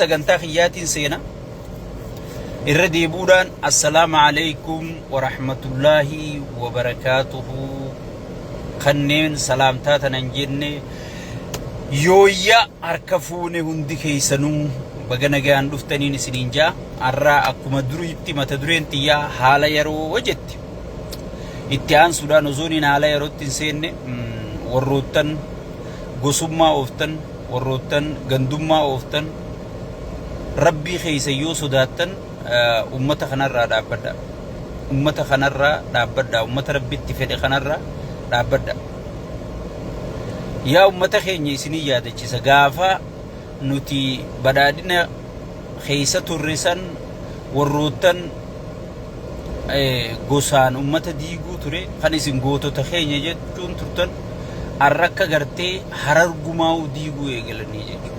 sagantaa kiyyaatiin seena irra deebuudhaan assalaamu alaykum wa rahmatullaahi wa barakaatuhu kanneen salaamtaa tanan jenne yooyya harka fuune hundi keessanuu baga nagaan dhuftaniin isiniin jaa arraa akkuma duriitti mata dureen xiyyaa haala yeroo wajetti itti aansuudhaan osooniin haala yerootti hin seenne warroottan gosummaa ooftan warroottan gandummaa ooftan rabbii keessayyoo sodaattan ummata kanarraa dhaabbadha ummata rabbitti fedhe kanarraa dhaabbadha yaa ummata keenya isinii yaadachisa gaafa nuti badhaadhina keessa turresan warroottan gosaan ummata diiguu ture kan isin gootota keenya jechuun turtan arrakka gartee harargumaa'uu diiguu eegalanii jechuudha.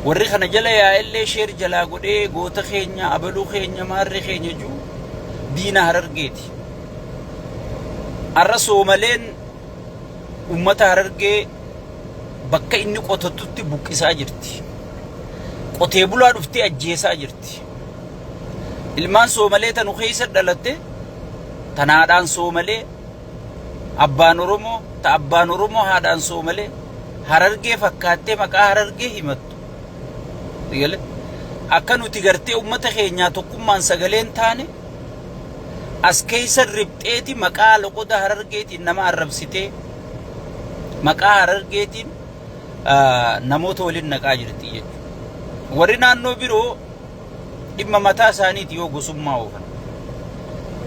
warri kana jala yaa'ellee sheer jalaa godhee goota keenya abaluu keenya maarree keenya juu diina harargeeti. arra soomaleen ummata harargee bakka inni qotatutti buqqisaa jirti. qotee bulaa dhuftee ajjeesaa jirti. ilmaan soomalee tanu keessa dhalatte tanaadhaan soomalee abbaan oromoo ta abbaan oromoo haadhaan soomalee harargee fakkaattee maqaa harargee himattu. akka nuti gartee ummata keenyaa tokkummaan sagaleen taane as keessa ribxeeti maqaa loqoda harargeetiin nama arrabsitee maqaa harargeetiin namoota waliin naqaa jirti jechuudha. warri naannoo biroo dhimma mataa isaaniiti yoo gosummaa oofan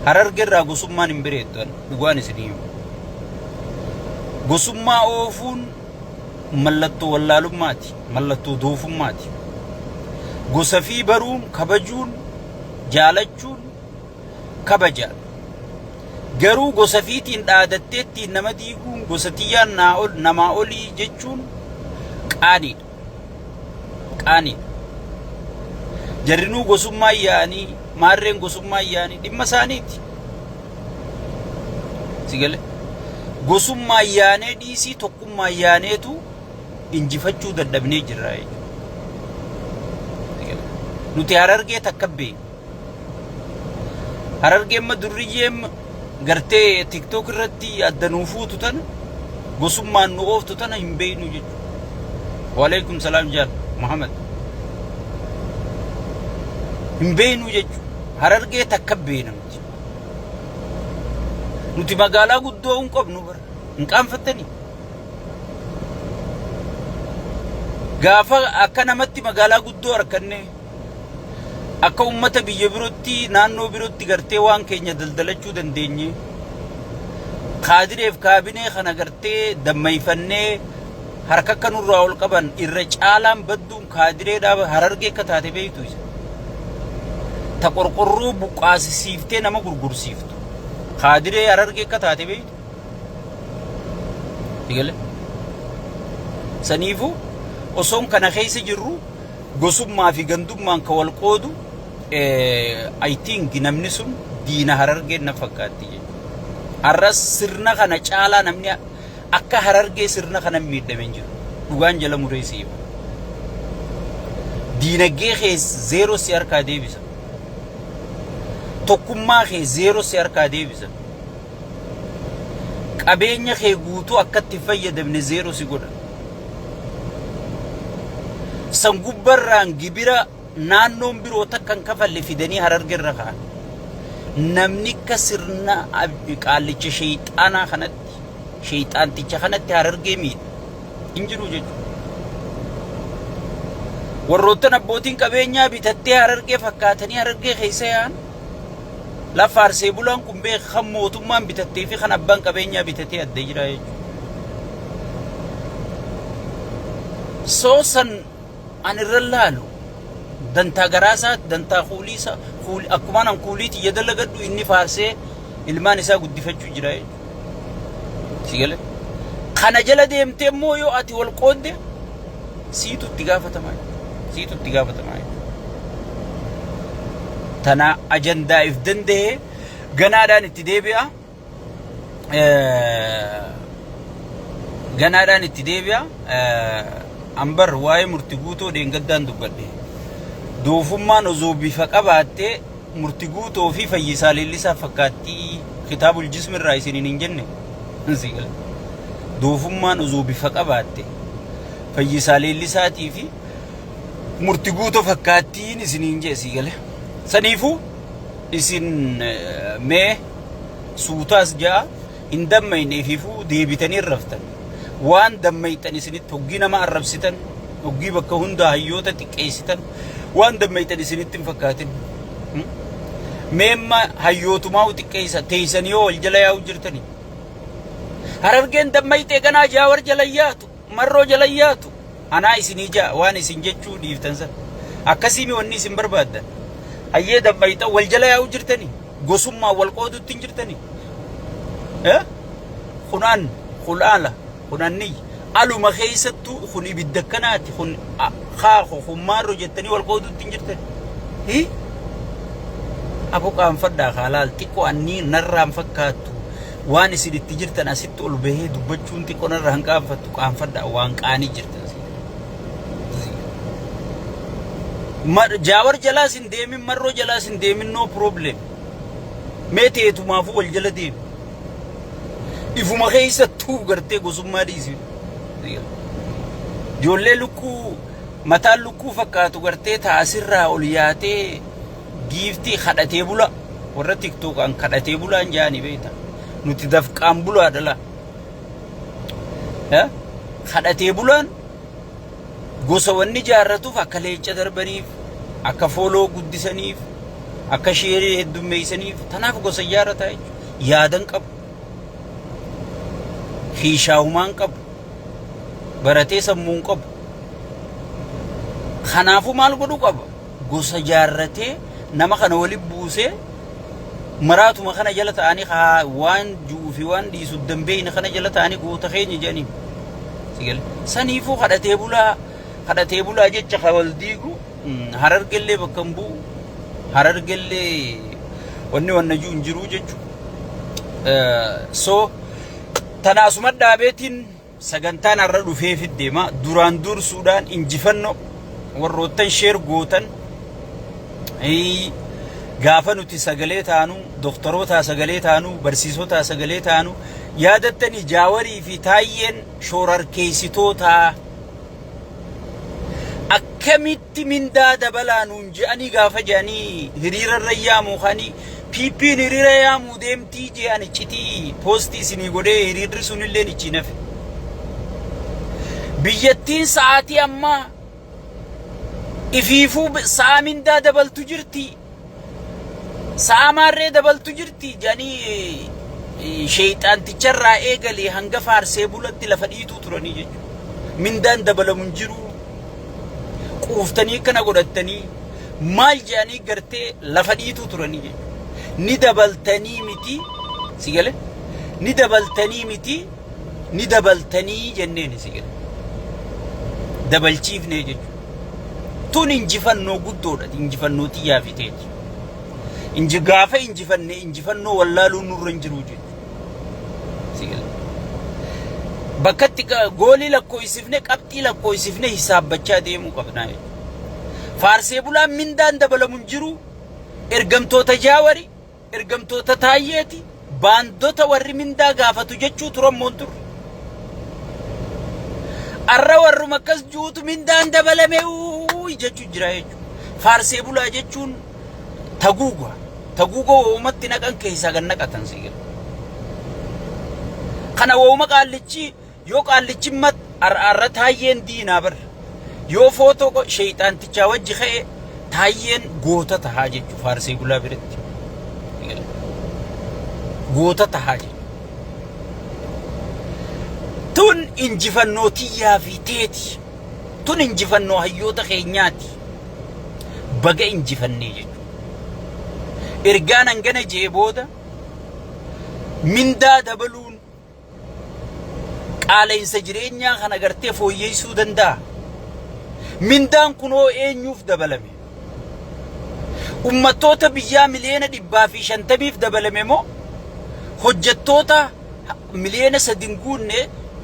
harargeerraa gosummaan hin bireettan dhugaan isinii gosummaa oofuun mallattoo wallaalummaati mallattoo doofummaati. gosa fi baruun kabajuun jaalachuun kabajaan garuu gosa fiitiin dhaadatteettiin nama diiguun gosa tiyyaan namaa olii jechuun qaaniidha. jarrinuu gosummaa yaanii maarreen gosummaa yaanii dhimma isaaniiti. sigale gosummaa yaanee dhiisii tokkummaa yaaneetu injifachuu dadhabnee jirra. nuti harargee takka beekna. harargeen durriyyeen gartee tiktok irratti addanuu fuutu tana gosummaan nu ooftu tana hin beeknu jechuudha. waalaikum salaam jaal Muhammad. hin beeknu jechuudha. harargee takka beekna nuti magaalaa guddoo hin qabnu bara hin qaanfattanii. gaafa akka namatti magaalaa guddoo arkanne akka ummata biyya birootti naannoo birootti gartee waan keenya daldalachuu dandeenye kaadireef kaabinee kana gartee dammayfannee harka akka nurraa ol qaban irra caalaan badduun kaadireedhaa harargee akka taate beektu isa. ta qorqorroo buqqaasisiiftee nama gurgursiiftu kaadiree harargee akka taate beektu. saniifuu osoon kana keessa jirru gosummaa fi gandummaan ka wal qoodu I think namni sun diina harargee na fakkaatti jechuudha. arras sirna kana caalaa namni akka harargee sirna kana miidhamee jiru dhugaan jala mureesii. diinagdee kee zeero si harkaa deebisa. tokkummaa kee zeero si harkaa deebisa. qabeenya kee guutuu akkatti fayyadamne zeero si godha. sangubbarraan gibira naannoon biroo takkan kafalle fidanii harargeerra kaan namni akka sirna qaalicha shayxaanaa kanatti shayxaanticha kanatti harargee miidha hin jiru jechuudha. warroottan abbootiin qabeenyaa bitattee harargee fakkaatanii harargee keessa yaa'an lafa arsee bulaan kun beeka kan mootummaan bitattee fi kan abbaan qabeenyaa bitatee adda jira jechuudha. soosan an irra laalu dantaa garaasaa dantaa kuuliisa akkuma nan kuuliiti yadalagadhu inni faarsee ilmaan isaa guddifachuu jira jechuudha. kana jala deemtee immoo yoo ati wal qoodde siitu itti gaafatamaa tana ajandaa if danda'e ganaadhaan itti deebi'a ambar waa'ee murtii guutoo deengaddaan dubbadhe doofummaan osoo bifa qabaattee murtii guutoo fi fayyisaa leellisaa fakkaattii kitaabul jismi irraa isiniin hin jenne doofummaan osoo bifa qabaatte fayyisaa leellisaatii fi murtii guutoo fakkaattiin isiniin jee sigale saniifuu isin mee suutaas jaa hin dammayneefifuu deebitanii raftan waan dammaytan isinitti hoggii nama arrabsitan hoggii bakka hunda hayyoota xiqqeessitan waan dammaytan isinitti hin fakkaatin meemma hayyootumaa xiqqeessa teessanii yoo wal jala yaa'u jirtanii harargeen dammaytee ganaa jaawar jala yaatu marroo jala yaatu anaa isinii jaa waan isin jechuu dhiiftan san akkasii mi wanni isin barbaaddan hayyee dammayta wal jala yaa'u jirtanii gosummaa wal qoodutti hin jirtanii خنان خلالة خناني ألو ما خيستو خني بالدكنات خن خاخو خمار جتني والقود تنجرتني هي أبو كان فدا خلال تكو أني نرام فكاتو وان سيد تجرتنا ست ألبه دبجون تكو نرام كان فتو كان فدا وان كاني جرتنا جاور جلاسين ديمين مرو جلاسين ديمين no problem متى تمافو والجلدين ifuma keessattuu gartee gosummaa dhiisi ijoollee lukkuu mataan lukkuu fakkaatu gartee taasirraa ol yaatee giiftii kadhatee bula warra tiktokan kadhatee bulaan jaani beekta nuti dafqaan bulaa dhala kadhatee bulaan gosa wanni jaarratuuf akka leenca darbaniif akka fooloo guddisaniif akka sheerii heddummeessaniif tanaaf gosa jaarrataa jechuudha yaadan qabu خيشاومان قب براتي سمون قب خنافو مال قدو قب قوسا جارتي نما خنولي بوسي مراتو ما خنا جلت آني خا وان جوفي وان دي سودن بين خنا جلت آني قوتا خيني جاني سيقل سنيفو خدا تيبولا جيتش خوال ديگو حرر گلي بكمبو حرر گلي وني جو انجرو جيچو سو تناسمت دابتين سجنتان الرد في الدماء دوران دور سودان إنجفنو والروتن شير قوتن أي غافنو تسجليتانو دكتوروتا سجليتانو برسيسوتا سجليتانو يادتني جاوري في تاين شورر كيسيتوتا أكملت من داد بلانون جاني غاف جاني هرير الريامو خاني بيبي نريرا يا مودم تيجي أنا كتي بوستي سني قدي هرير سنيلني كينف بيجتين ساعتي أما إفيفو سامين دا دبل تجرتي سامار دبل تجرتي جاني شيطان تجرى إيجالي هنگا فارسي بولت لفديتو تراني جيجو من دان دبل منجرو قوفتني كنا قدتني مال جاني قرتي لفديتو تراني جيجو ندبلتني متي سيجله ندبلتني متي ندبلتني جنين سيجله دبل شيف نيجي تون إنجفن نو قدورة إنجفن نو تيا في تيج إنجغافة إنجفن نو والله لو نور رنجروجي سيجله بكتك قولي لكو يسفني كابتي لكو يسفني حساب بچا ديمو قبناي فارسي بولا من دان دبل منجرو إرقمتو تجاوري إرقمتو تتايتي باندو توري من دا غافتو جچو ترم مونتر أرى ورّو مكس جوتو من دان دبل ميوي جچو جرايجو فارسي بولا جچون تغوغو ومت نقن كيسا غنقا تنسيقل خانا ووما قالتشي يو قالتشي مت أرى تايين دينا بر يو فوتو شيطان تجاوجي خي تايين غوتا تهاجي فارسي بولا برد غوتا تهاجي تون إنجفنو تيا في تيتي تون إنجفنو هيوتا خينياتي بقى إنجفني جيجو إرقانا نغانا جيبودا من دا دبلون قال إنسا جرينيا خانا غرتي فو يسو دندا من دان كنو يوف دبلمي أمتوتا بيا مليانا دبا في شنتميف دبلمي مو حجتوتا مليانا سدنقون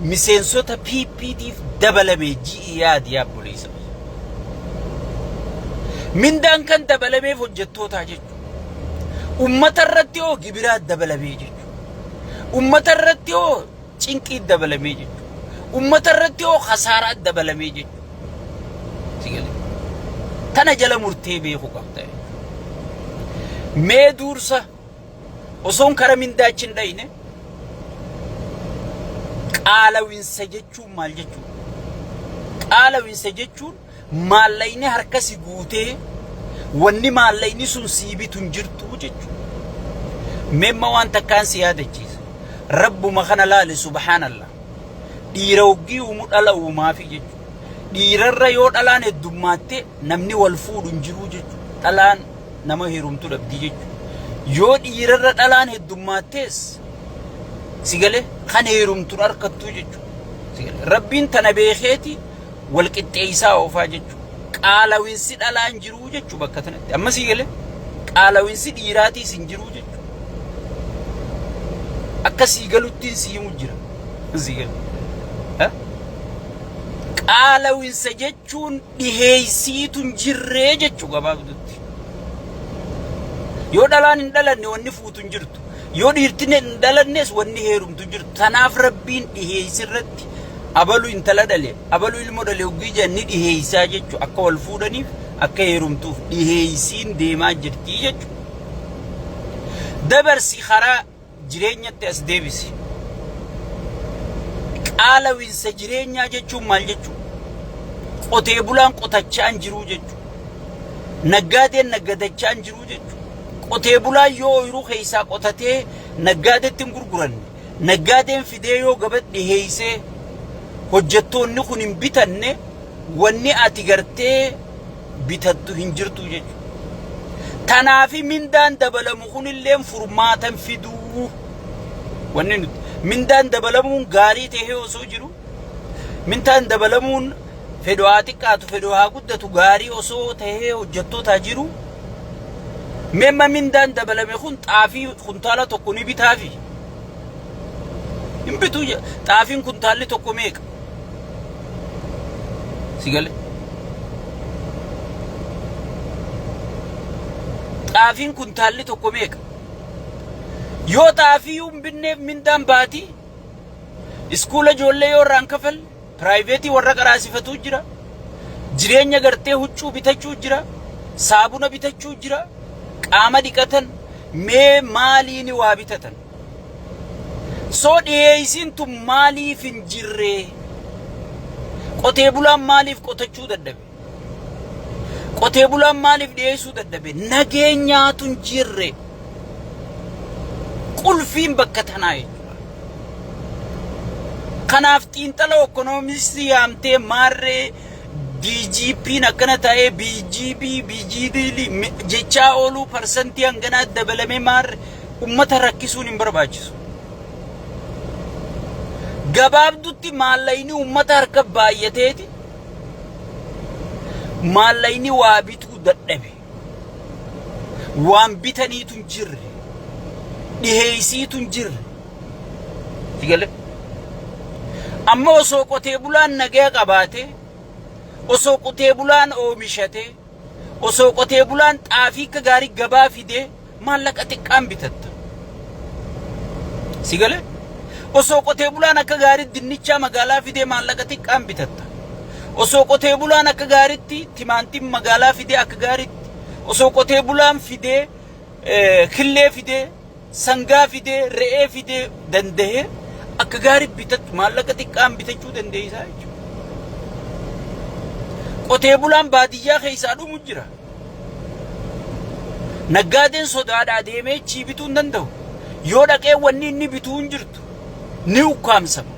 miseensota PPTif dabalamee ji'i yaadi yaabboleessa. Mindaan kan dabalameef hojjettootaa jechuudha. Ummata irratti hoo gibiraa dabalamee jechuudha. Ummata irratti hoo cinqii dabalamee jechuudha. Ummata irratti hoo khasaaraa dabalamee jechuudha. Tana jala murtee beeku qabda. Mee dursa osoon kara mindaachiin dhayne qaalawinsa jechuun maal jechuudha? Qaalawinsa jechuun maallayni harkasi guutee wanni maallayni sun siibituun jirtu jechuudha. Memma waan takkaan si yaadachiisa. Rabbuma kana laale subhaanallah. Dhiira hoggii uumu dhala uumaafi jechuudha. Dhiirarra yoo dhalaan heddummaatti namni wal fuudhu hin jiru jechuudha. Dhalaan nama heerumtu dhabdi jechuudha. Yoo dhiirarra dhalaan heddummaattees sigale kan heerumtuun harkattu jechuudha. Rabbiin tana beekeeti wal qixxeessaa oofaa jechuudha. Qaalawinsi dhalaan jiru jechuudha bakka tanatti. Amma sigale qaalawinsi dhiiraatiis hin jiru jechuudha. Akka sigaluttiin siimu jira. Sigale. Qaalawinsa jechuun dhiheeysiituun jirree jechuudha gabaabdutti. Yoo dhalaan hin dhalanne wanni fuutu hin jirtu. Yoo dhiirtiin hin dhalannes wanni heerumtu hin jirtu. Tanaaf Rabbiin dhiheeysi irratti abalu intala dhale, abalu ilmoo dhale hoggii janni dhiheeysaa jechuudha. Akka wal fuudhaniif, akka heerumtuuf dhiheeysiin deemaa jirti jechuudha. Dabarsi karaa jireenyatti as deebisi. Qaalawinsa jireenyaa jechuun maal jechuudha? Qotee bulaan qotachaa hin jiru jechuudha. Naggaadeen naggadachaa hin jiru jechuudha. Qotee bulaan yoo ooyiruu keessaa qotatee naggaadeetti hin gurguranne, naggaadeen fidee yoo gabaa dhiheeysee hojjettoonni kun hin bitanne wanni ati gartee bitattu hin jirtu jechuudha. Tanaafi mindaan dabalamu kunillee furmaatan fiduu. Wanni nuti mindaan dabalamuun gaarii ta'ee osoo jiru, mindaan dabalamuun fedhoo haa xiqqaatu fedhoo haa guddatu gaarii osoo ta'ee hojjettootaa jiru. Memma mindaan dabalame kun xaafii kuntaala tokko ni bitaafi. Hin bitu xaafiin kuntaalli tokko meeqa? Sigale. Xaafiin kuntaalli tokko meeqa? Yoo xaafii hin binneef mindaan baati. Iskuula ijoollee yoo irraan kafal, piraayiveetii warra qaraasifatu jira. Jireenya gartee huccuu bitachuu jira. Saabuna bitachuu jira. Qaama dhiqatan mee maaliini waa bitatan? Soo dhiyeeysiin tun maaliif hin jirre? Qotee bulaan maaliif qotachuu dadhabe? Qotee bulaan maaliif dhiyeessuu dadhabe? Nageenyaatu hin jirre. Qulfiin bakka tanaa jechuudha. Kanaaf xiinxala ekonomistii yaamtee maarree DGP'n akkana ta'ee BGD jechaa ooluu parsantii hanganaa dabalamee maarre ummata rakkisuun hin barbaachisu. Gabaabdutti maallayni ummata harka baay'ateeti. Maallayni waa bituu dadhabe. Waan bitaniitu hin jirre. Dhiheeysiitu hin jirre. Sigale. Amma osoo qotee bulaan nagaa qabaate, osoo qotee bulaan oomishate, osoo qotee bulaan xaafii akka gaarii gabaa fidee maallaqa xiqqaan bitatta. Sigale. Osoo qotee bulaan akka gaarii dinnichaa magaalaa fidee maallaqa xiqqaan bitatta. Osoo qotee bulaan akka gaariitti timaantiin magaalaa fidee akka gaariitti. Osoo qotee bulaan fidee killee fidee sangaa fidee re'ee fidee danda'ee akka gaarii bitattu maallaqa xiqqaan bitachuu dandeessaa jechuudha. Qotee bulaan baadiyyaa keessaa dhumu jira. Naggaadeen sodaadhaa deemee chii bituu hin danda'u. Yoo dhaqee wanni inni bituu hin jirtu ni ukkaamsama.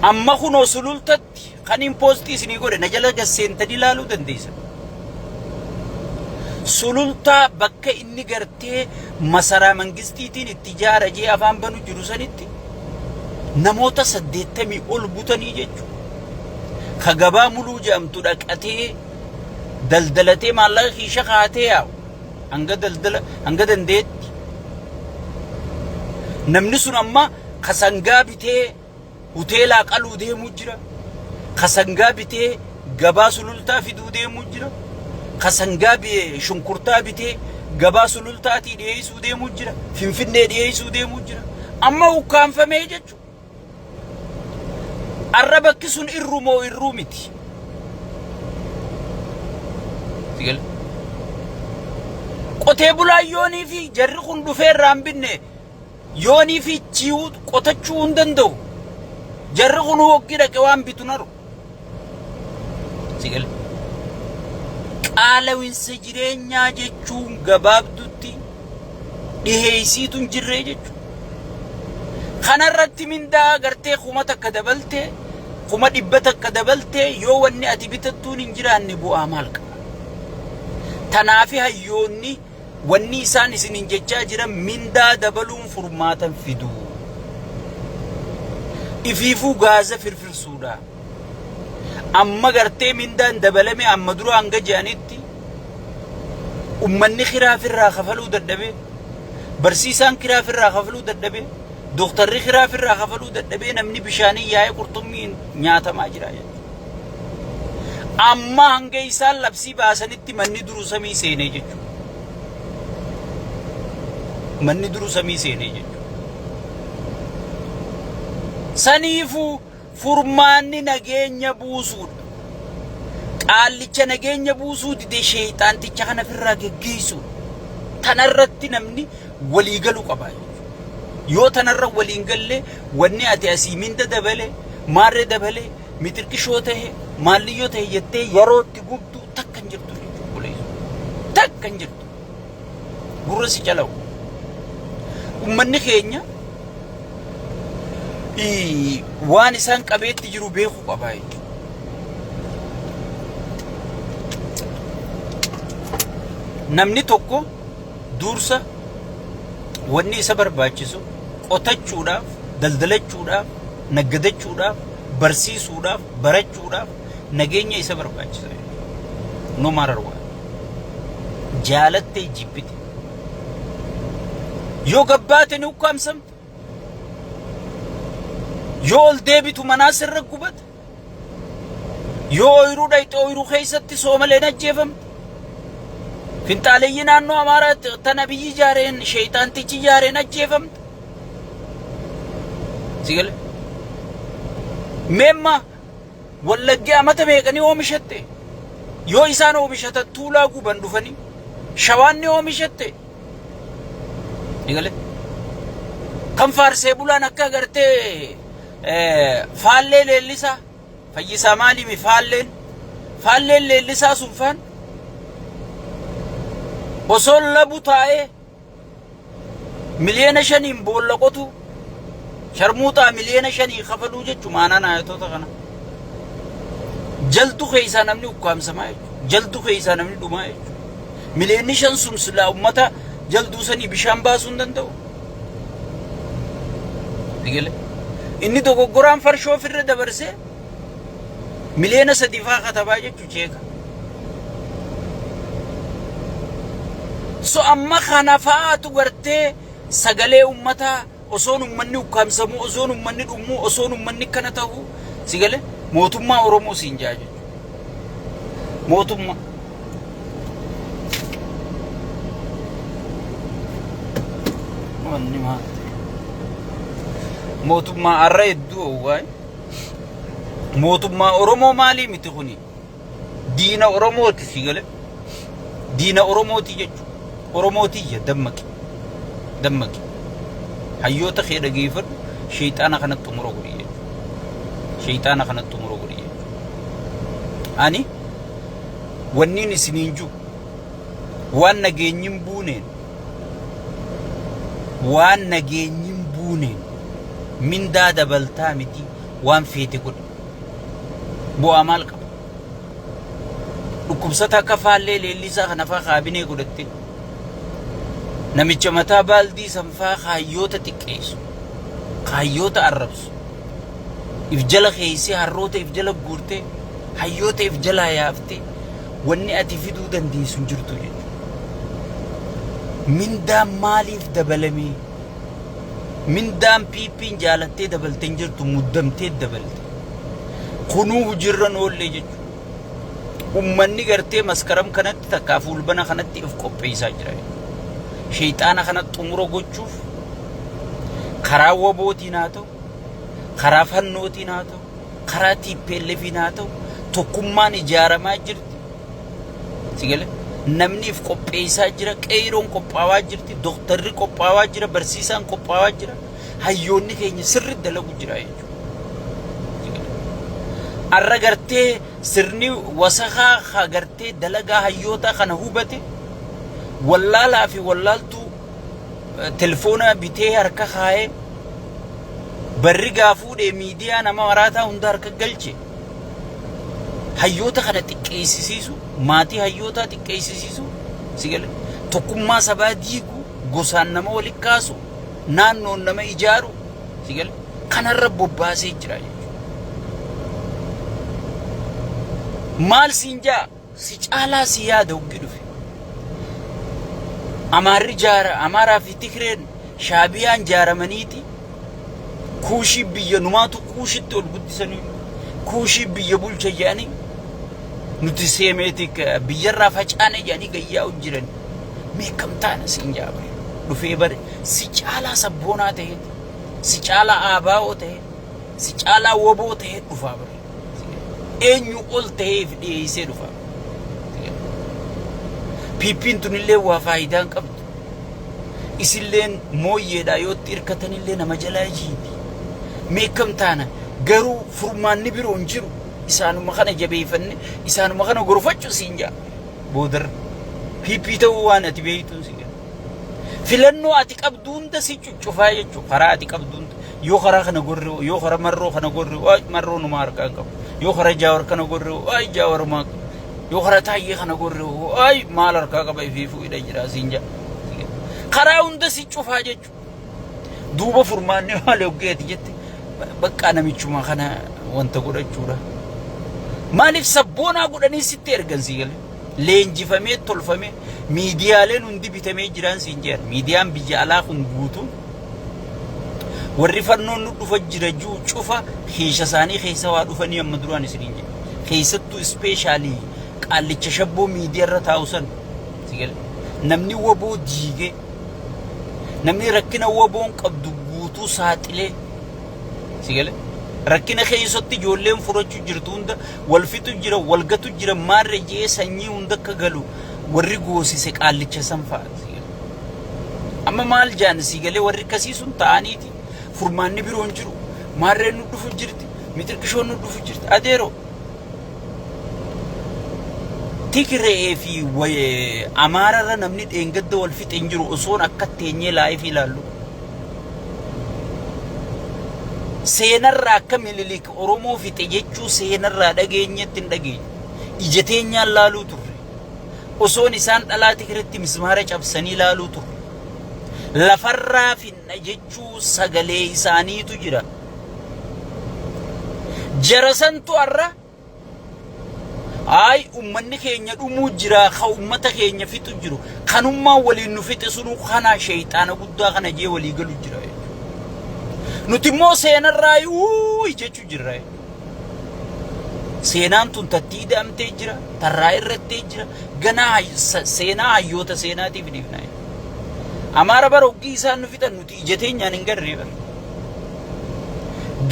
Amma kunoo sulultatti kan impoostii isinii godhe na jala gasseentanii ilaaluu dandeessan. Sulultaa bakka inni gartee masaraa mangistiitiin itti ijaara jee afaan banu jiru sanitti namoota 80 ol butanii jechuudha. Kagabaa muluu jedhamtu dhaqatee daldalatee maallaqa kiisha kaatee yaa'u hanga dandeetti. Namni sun amma kasangaa bitee hoteelaa qaluu deemuu jira. Kasangaa bitee gabaa sulultaa fiduu deemuu jira. Kasangaa shunkurtaa bitee gabaa sulultaatii dhiyeessuu deemuu jira. Finfinnee dhiyeessuu deemuu jira. Amma ukkaanfamee jechuudha. Arra bakki sun irru moo irruu miti? Qotee bulaan yoonii fi jarri kun dhufee irraa hin binne yoonii fi ci'uu qotachuu hin danda'u. Jarri kun hoggii dhaqe waan bitu naru. Qaala'insa jireenyaa jechuun gabaabdutti dhiheessiitu hin jirree jechuudha. Kanarratti mindaa gartee kuma takka dabaltee kuma dhibba takka dabaltee yoo wanni ati bitattuun hin jiraanne bu'aa maal qaba? Tanaafi hayyoonni wanni isaan isinin jechaa jiran mindaa dabaluun furmaatan fidu. Ifiifuu gaaza firfirsuudha. Amma gartee mindaan dabalame amma dura hanga jedhanitti ummanni kiraafirraa kafaluu dadhabee, barsiisaan kiraafirraa kafaluu dadhabee, doktarri kiraafirraa kafaluu dadhabee namni bishaanii yaa'ee qurxummiin nyaatamaa jira jechuudha. Amma hanga isaan labsii baasanitti manni duruu samii seenee jechuudha. Manni duruu samii seenee jechuudha. Saniifuu furmaanni nageenya buusuudha. Qaallicha nageenya buusuu dide sheeyxaanticha kana firraa geggeessuudha. Tanarratti namni walii galuu qaba. Yoo tanarra waliin galle wanni ati asii minda dabale, maarree dabale, mitirqishoo ta'e, maalliyyoo ta'e jettee yeroo itti gubdu takka hin jirtu jechuudha. Takka hin jirtu. Gurra si calawu. Ummanni keenya waan isaan qabeetti jiru beekuu qaba jechuudha. Namni tokko dursa wanni isa barbaachisu qotachuudhaaf, daldalachuudhaaf, naggadachuudhaaf, barsiisuudhaaf, barachuudhaaf nageenya isa barbaachisa. No matter what. Jaalattee jibbite. Yoo gabbaate ni ukkaamsamte. Yoo ol deebitu manaa sirra gubata. Yoo ooyiruu dhayxe ooyiruu keessatti soomaleen ajjeefamte. Finxaaleyyi naannoo Amaaraatti tana biyyi ijaareen sheeyxaantichi ijaareen ajjeefamte. Sigale. Meemma Wallaggi amata meeqanii oomishatte. Yoo isaan oomishatan tuulaa guban dhufanii Shawaan ni oomishatte. Sigale. Kan faarsee bulaan akka agartee faallee leellisaa Fayyisaa Maalimi faalleen leellisaa sunfaan osoo labu taa'ee miliyoona 5 boolla qotu sharmuuxaa miliyoona 5 kafaluu jechuun maanaa naayatoota kana. Jaltu keessaa namni ukkaamsamaa jechuudha. Jaltu keessaa namni dhumaa jechuudha. Miliyoonni 5 sun silaa uummata jalduu sanii bishaan baasuu hin danda'u. Inni dogoggoraan farshoo ofirra dabarsee miliyoona 3 faa katabaa jechuudha cheeka. So amma kana fa'aatu gartee sagalee ummataa osoon ummanni ukkaamsamu, osoon ummanni dhumu, osoon ummanni kana ta'u sigale mootummaa Oromoo siin jaa jechuudha. Mootummaa wanni maa mootummaa arra hedduu waay mootummaa Oromoo maalii miti kuni diina Oromooti sigale diina Oromooti jechuudha. Oromootii dammaqi hayyoota kee dhageeffadhu sheeyxaana kanatti umuroo godhi sheeyxaana kanatti umuroo godhi ani wanniin isiniin jiru waan nageenyin buuneen mindaa dabaltaa miti waan feete godhi bu'aa maal qaba dhukkubsata akka faallee leellisaa kana faa kaabinee godhatte namicha mataa baaldii sanfaa kaayyoota xiqqeessu kaayyoota arrabsu if jala keessi harroota if jala guurte hayyoota if jala yaafte wanni ati fiduu dandeessu jirtu jechuudha. Mindaa maaliif dabalame من دام بيبين جالتي دبل تنجرتو مدمتي دبلت كنو جرن ولا جج أمني قرتي مسكرم كانت تكافول بنا كانت تفكو بيسا جراي شيطانا كانت تمرو قجوف خراو بوتي ناتو خرافن نوتي ناتو خراتي بيلي في ناتو توكمان إجارة ما جرت سيقول namni if qopheessaa jira qeeroon qophaawaa jirti doktarri qophaawaa jira barsiisaan qophaawaa jira hayyoonni keenya sirri dalagu jira jechuudha arra gartee sirni wasakaa gartee dalagaa hayyoota kana hubate wallaalaa fi wallaaltu telefoona bitee harka kaa'ee barri gaafuudhee miidiyaa nama waraataa hunda harka galche hayyoota kana xiqqeessisiisu maatii hayyoota xiqqeessisiisu sigale tokkummaa sabaa diigu gosaan nama walitti kaasu naannoon nama ijaaru sigale kanarra bobbaasee jira jechuudha maal siinjaa si caalaa si yaada hoggi dhufe amaarri jaara amaaraa fi tigreen shaabiyaan jaaramaniiti kuushii biyya numaatu kuushitti ol guddisanii kuushii biyya bulcha jedhanii nuti seemeetik biyyarraa facaane jedhanii gayyaa jiran meeqamtaana siin jaabare dhufee bare si caalaa sabboonaa ta'e si caalaa aabaa'oo ta'e si caalaa woboo ta'e dhufaa bare eenyu ol ta'eef dhiyeessee dhufaa piippiin tunillee waa faayidaan qabdu isilleen mooyyeedhaa yootti hirkatanillee nama jalaa jiibi meeqamtaana garuu furmaanni biroo hin jiru isaanuma kana jabeeffanne isaanuma kana gorfachu siinjaa boodar piippii ta'uu waan ati beeytuun si gala filannoo ati qabdu hunda si cuccufaa jechuu karaa ati qabdu hunda yoo karaa kana gorre yoo karaa marroo kana gorre waay marroo numa harkaan qabu yoo karaa jaawar kana gorre waay jaawar maa yoo karaa taayyee kana gorre waay maal harkaa qaba ifiifuu hidha jira siinjaa karaa hunda si cufaa jechuu duuba furmaanni maal hoggeeti jette bakka namichuma kana wanta godhachuudha maaliif sabboonaa godhanii sitti ergan si gale leenjifamee tolfamee miidiyaaleen hundi bitamee jiran siin jeer miidiyaan biyya alaa kun guutu warri fannoon nu dhufa jira juu cufa keessa isaanii keessa waa dhufanii amma duraan isiniin jedhe keessattuu ispeeshaalii qaallicha shabboo miidiyaarra taa'usan si gale namni woboo diigee namni rakkina woboon qabdu guutuu saaxilee si gale rakkina keessatti ijoolleen furachuu jirtu hunda walfitu jira walgatu jira maarree jee sanyii hunda akka galu warri goosise qaallicha sanfaa amma maal jaan si galee warri kasiisun ta'aniiti furmaanni biroon jiru maarree nu dhufu jirti mitirkishoon nu dhufu jirti adeero tigree fi amaararra namni dheengadda walfixe hin jiru osoon akka teenyee laayif ilaallu seenarraa akka mililik oromoo fixe jechuu seenarraa dhageenyetti hin dhageenye ijateenyaan laaluu turre osoon isaan dhalaa tigreetti mismaara cabsanii laaluu turre lafarraa finna jechuu sagalee isaaniitu jira jarasantu arra ay ummanni keenya dhumuu jira ka ummata keenya fixu jiru kanummaa waliin nu fixe sunu kana shayxaana guddaa kana jee walii galu jira nuti immoo seenarraa jechuu jirra seenaan tun tattii hidhamtee jira tarraa irrattee jira ganaa seenaa hayyoota seenaatiif dhiifna amaara bara hoggii isaan nu fixan nuti ijateenyaan hin garree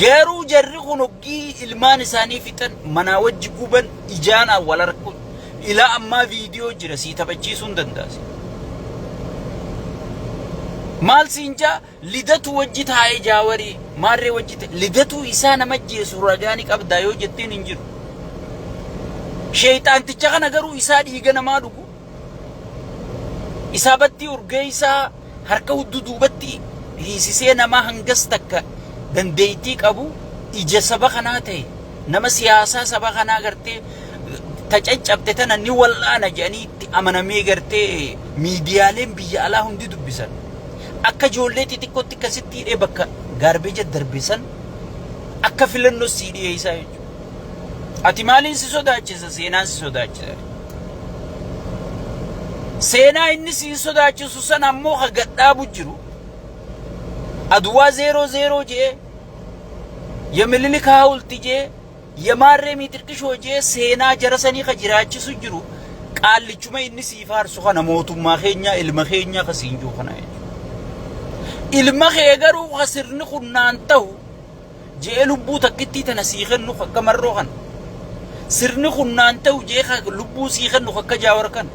garuu jarri kun hoggii ilmaan isaanii fixan manaa wajji guban ijaan wal arku ilaa ammaa viidiyoo jira sii taphachiisuu hin dandaasi maal siinjaa lidatu wajji taa'ee jaawarii maarree wajji lidatu isaa nama jeesu ragaani qabdaa yoo jetteen hin jiru shayxaanticha kana garuu isaa dhiiga namaa dhugu isaa battii urgee isaa harka hudduu duubatti hiisisee namaa hangas takka dandeettii qabu ija saba kanaa ta'e nama siyaasaa saba kanaa gartee tacaccabte tana ni wal'aana jedhanii itti amanamee gartee miidiyaaleen biyya alaa hundi dubbisan akka ijoollee xixiqqootti akkasitti hidhee bakka gaarbeeja darbisan akka filannoo sii dhiyeessaa jechuudha. Ati maaliin si sodaachisa seenaan si sodaachisa? Seenaa inni si sodaachisu san ammoo ha gadhaabu jiru አድዋ 00 ጄ የምልልክ ሐውልት ጄ የማረሚ ጥርቅሾ ጄ ሴና ጀረሰኒ ከጅራችሱ ጅሩ ቃልቹማ ኢንሲፋር ሱኸነ ሞቱማ ኸኛ ኢልመኸኛ ከሲንጆ ኸናይ ኢልመኸገሩ ኸስርን ኹናንተው ጄ ልቡ ተክቲ ተነሲኸኑ ከመሮኸን sirni kun naanta'u jeeqa lubbuu siiqannu akka jaawarkan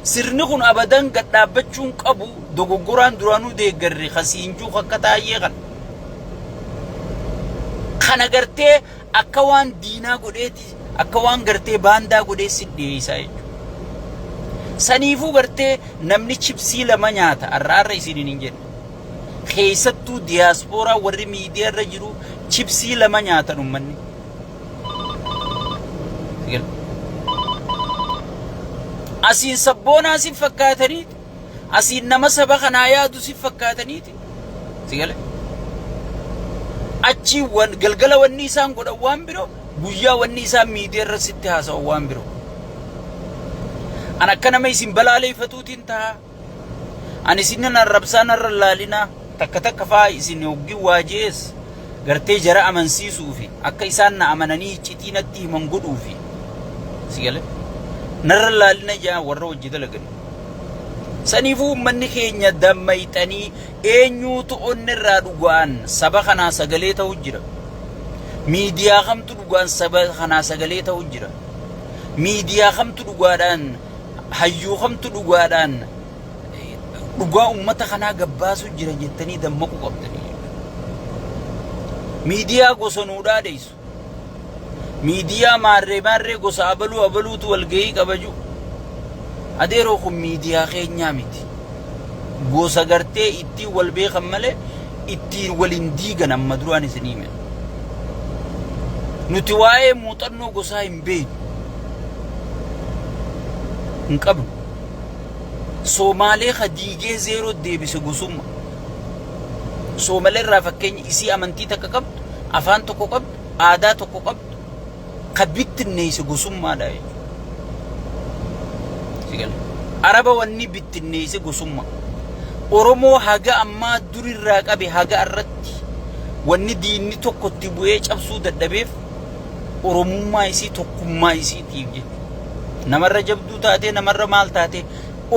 sirni kun abadan gadhaabachuun qabu dogoggoraan duraanuu deeggarre khasiinjuu akka taayee kana gartee akka waan diinaa godheeti akka waan gartee baandaa godhee sidheeysaa jechuudha saniifuu gartee namni chipsii lama nyaata arraarra isiniin hin jenne keessattuu diyaaspooraa warri miidiyaarra jiru chipsii lama nyaatan ummanni asin sabboona si fakkaataniiti asin nama saba kana yaadu si fakkaataniiti sigale achi wan galgala wanni isaan godha waan biro guyyaa wanni isaan miidiyaarra sitti haasa'u waan biro ana kana ma isin balaaleeffatuutiin ta'a ani isin arrabsaan arra laalina takka takka faa isin hoggi waajees gartee jara amansiisuu fi akka isaan na amananii citiinatti himan godhuu fi sigale narra laalina jaa warra hojii dalagani saniifuu manni keenya dammayxanii eenyuutu onnirraa dhugaan saba kanaa sagalee ta'u jira miidiyaa kamtu dhugaan saba kanaa sagalee ta'u jira miidiyaa kamtu dhugaadhaan hayyuu kamtu dhugaadhaan dhugaa ummata kanaa gabbaasu jira jettanii dammaqu qabdanii miidiyaa gosanuudhaa deessu miidiyaa maarree gosa abaluutu walgahii qabaju adeeroo kun miidiyaa keenyaa miti gosa gartee ittiin wal beekan malee ittiin waliin diigan amma duraan isin hime nuti waa'ee muuxannoo gosaa hin beeknu hin qabnu Somaalee khadiigee zeeroo deebise gosumma Somaalee irraa fakkeenya isii amantii takka qabdu afaan tokko qabdu aadaa tokko qabdu kabittinneeyse gosummaadha jechuudha araba wanni bittinneeyse gosumma oromoo haga ammaa durirraa qabe haga irratti wanni diinni tokkotti bu'ee cabsuu dadhabeef oromummaa isii tokkummaa isiitiif jechuudha namarra jabduu taatee namarra maal taatee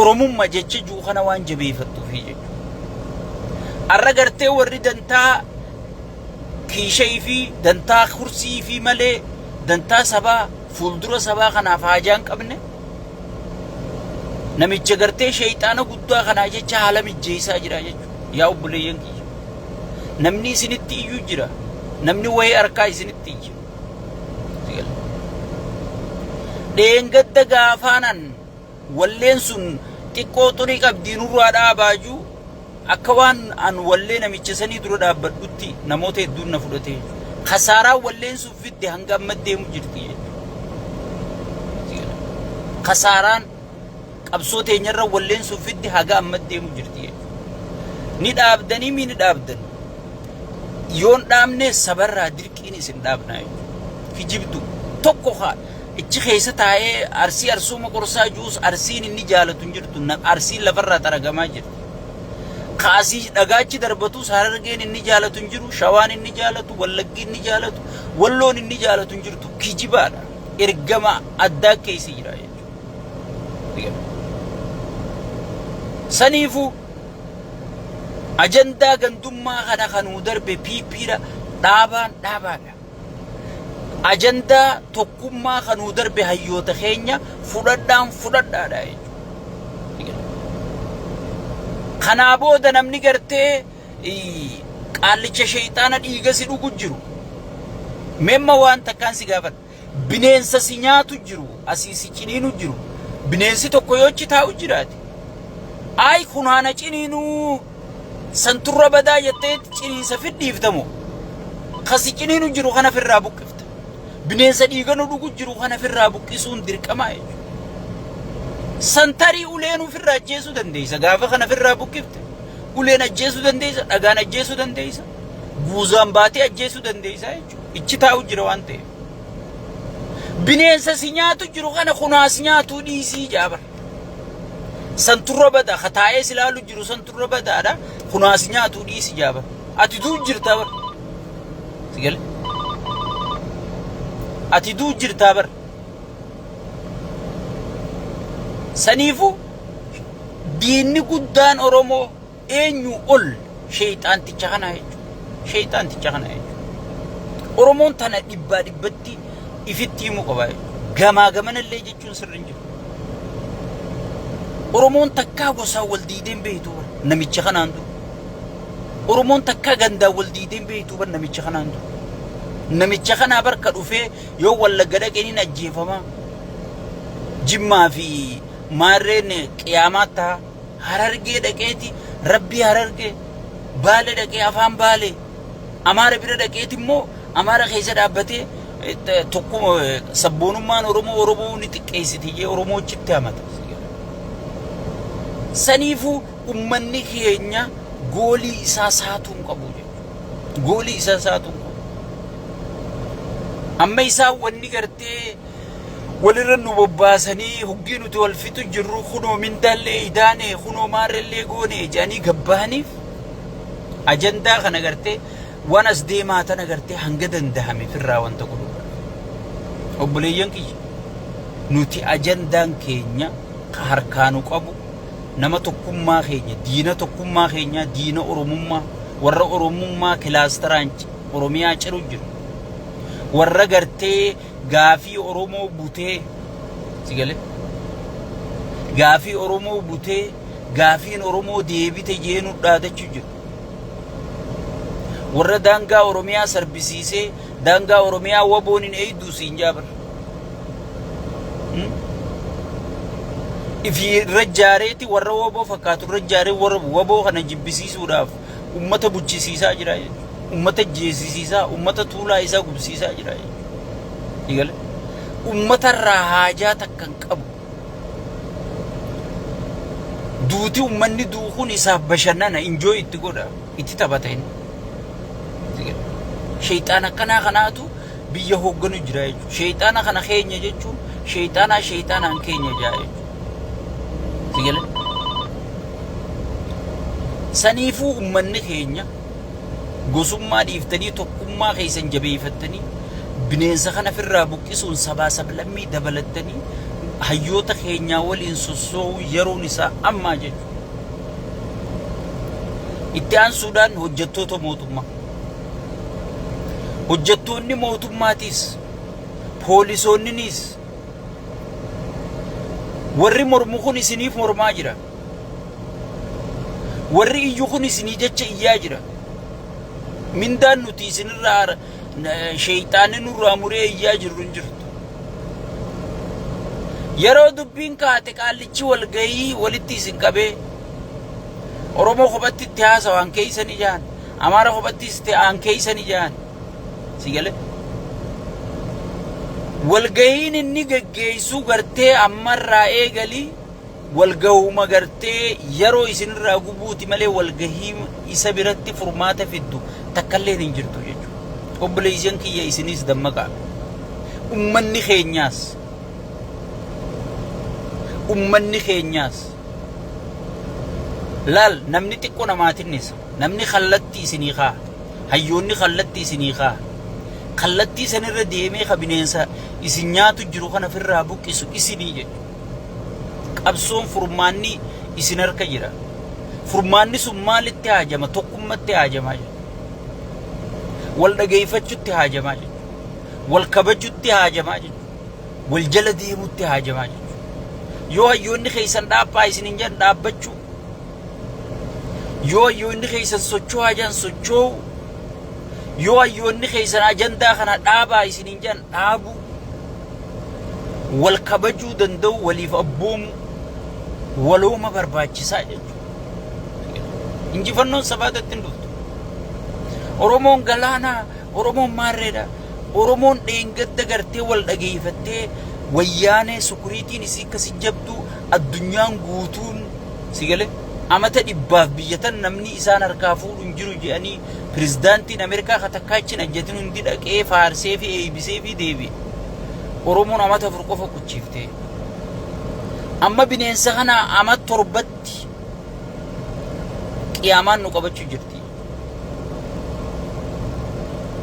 oromummaa jecha juu kana waan jabeeffattuuf jechuudha arra gartee warri dantaa kiishee fi dantaa kursii fi malee dantaa sabaa fuuldura sabaa kanaaf haajaan qabne namicha gartee shayxaana guddaa kanaa jecha haala mijjeessaa jira jechuudha yaa obboleeyyan kiyya namni isinitti iyyuu jira namni wayii harkaa isinitti iyya dheengadda gaafaanan walleen sun xiqqoo xurii qabdiinurraa dhaabaajuu akka waan an wallee namicha sanii dura dhaabbadhutti namoota hedduun na fudhatee خسارة ولين سوفيد هنگا مدة مجرتي خساران أبسوط ينجر ولين سوفيد هنگا مدة مجرتي نيد أبدني مين أبدن يون دامنه صبر رادرك إني سندابنا في جبتو توكو خا إتش خيسة تاعي أرسي أرسو مقرصا جوس أرسين إني جالة تنجرتو أرسي لفر ترجمة جرت خاصي دغاچ دربتو ساررگين اني جالت انجرو شوان اني جالت ولگي اني جالت ولون اني جالت انجرتو كيجبا ارغما ادا كيسي جراي سنيفو اجندا گندما خنا خنو درب بيبيرا دابان اجندا توكما خنو درب هيوت خينيا فوددان فوددا داي خنابو دنمني گرتي قالچ شيطان ديگسي دغو جيرو ميم وان تكان سيغافت بنينس سينياتو جيرو اسيسي چينينو جيرو بنينسي توكو يوچ تاو جيرات اي خنانا چينينو سنتر بدا يتيت چيني سفيد ديفتمو خسي چينينو جيرو خنا في الرابوكفت بنينس ديگنو دغو جيرو خنا في الرابوكيسون ديرقما سنتري أولينو في الرجيسو دنديسا غافا خنا في الرابوكفت أولين أجيسو دنديسا أغان أجيسو دنديسا غوزان باتي أجيسو دنديسا إجتاو جروانتي بنينسا سينياتو جرو خنا خنا سينياتو ديسي جابر سنتر بدا خطايا سلالو جرو سنتر بدا دا خنا سينياتو ديسي جابر ati duu jirtaa bar sigale ati duu jirtaa bar saniifu diinni guddaan Oromoo eenyu ol shayxaanticha kana jechuudha shayxaanticha kana jechuudha Oromoon tana dhibbaa dhibbatti ifitti himu qaba gamaa gamanallee jechuun sirriin jiru Oromoon takkaa gosaa wal diideen beektu namicha kanaan dura Oromoon takkaa gandaa wal diideen beektu namicha kanaan dura namicha kanaa barka dhufee yoo Wallagga dhaqeen ajjeefama Jimmaa fi Maarreen qiyaamaa ta'a Harargee dhaqeeti Rabbi Harargee Baale dhaqee afaan Baale Amaara bira dhaqeeti immoo Amaara keessa dhaabbatee tokkuma sabboonummaan Oromoo ni xiqqeessiti jee Oromoochitti hamata saniifu ummanni keenya goolii isaa saatuun qabu jechuudha goolii isaa saatuun qabu amma isaa wanni gartee walirra nu bobbaasanii hoggii nuti wal fitu jirru kunoo mindaallee idaane kunoo maarrellee goone jedhanii gabbaaniif ajandaa kana gartee waan as deemaa tana gartee hanga dandahame firraa wanta godhu obboleeyyan kiyya nuti ajandaan keenya ka harkaanu qabu nama tokkummaa keenya diina Oromummaa warra Oromummaa kilaasteraan Oromiyaa ciru jiru warra gartee gaafii Oromoo butee sigale gaafii Oromoo butee gaafiin Oromoo deebite jeenu dhaadachu jiru warra daangaa Oromiyaa sarbisiisee daangaa Oromiyaa wabooniin eeyduu siin jaabar ifi rajjaareeti warra waboo fakkaatu rajjaaree warra waboo kana jibbisiisuudhaaf ummata buchisiisaa jira ummata jeesisiisaa ummata tuulaa isaa gubsiisaa jira igale ummata irraa haajaa takkan qabu duuti ummanni duukuun isaaf bashannana injoo itti godha itti taphateen shayxaana akkanaa kanaatu biyya hoogganu jira jechuudha shayxaana kana keenya jechuun shayxaanaan keenya jira jechuudha sigale saniifuu ummanni keenya gosummaa dhiiftanii tokkummaa keessan jabeeffattanii bineensa kana firraa buqqisuun sabaa sablammii dabalattanii hayyoota keenyaa waliin sossoo'uu yeroon isaa ammaa jechuudha itti aansuudhaan hojjettoota mootummaa hojjettoonni mootummaatiis poolisoonninis warri mormu kun isiniif mormaa jira warri iyyu kun isinii jecha iyyaa jira mindaan nuti isinirraa shayxaanni nurraa muree iyyaa jirru hin jirtu yeroo dubbiin kaate qaallichi walgayii walitti isin qabee Oromoo kophatti itti haasa waan keeysan ijaan Amaara kophatti itti aan keeysan ijaan sigale walgayiin inni geggeessuu gartee ammarraa eegalii walgahuma gartee yeroo isinirraa gubuuti malee walgahii isa biratti furmaata fiddu takkallee hin jirtu jechuudha obboleeyyan kiyya isinis dammaqaa ummanni keenyaas laal namni xiqqoo namaatinnis namni kallattii isinii kaa hayyoonni kallattii isinii kaa kallattii sanirra deemee kabineensa isin nyaatu jiru kana firraa buqqisu isinii jedhu qabsoon furmaanni isin harka jira furmaanni sun maalitti haajama tokkummatti haajamaa jedhu wal dhageeffachuutti haajamaa jedhu wal kabajuutti haajamaa jedhu wal jala deemuutti haajamaa jedhu yoo hayyoonni keessan dhaabbaa isinin jedhan dhaabbachuu yoo hayyoonni keessan socho'aa jedhan socho'uu yoo hayyoonni keessan ajandaa kana dhaabaa isinin jedhan dhaabu wal kabajuu danda'u waliif abboomu walooma barbaachisaa jechuudha injifannoon sabaatatti hin dhuftu Oromoon galaanaa Oromoon maarreedha Oromoon dheengadda gartee wal dhageeffattee wayyaanee sukuriitiin isii akkasi jabdu addunyaan guutuun sigale amata dhibbaaf biyyatan namni isaan harkaa fuudhu hin jiru jedhanii pirezidaantiin Ameerikaa katakkaachin ajjatin hundi dhaqee faarsee fi eebisee fi deebi'e Oromoon amata afur qofa kuchiifte amma bineensa kana amata torbatti qiyaamaan nu qabachuu jirti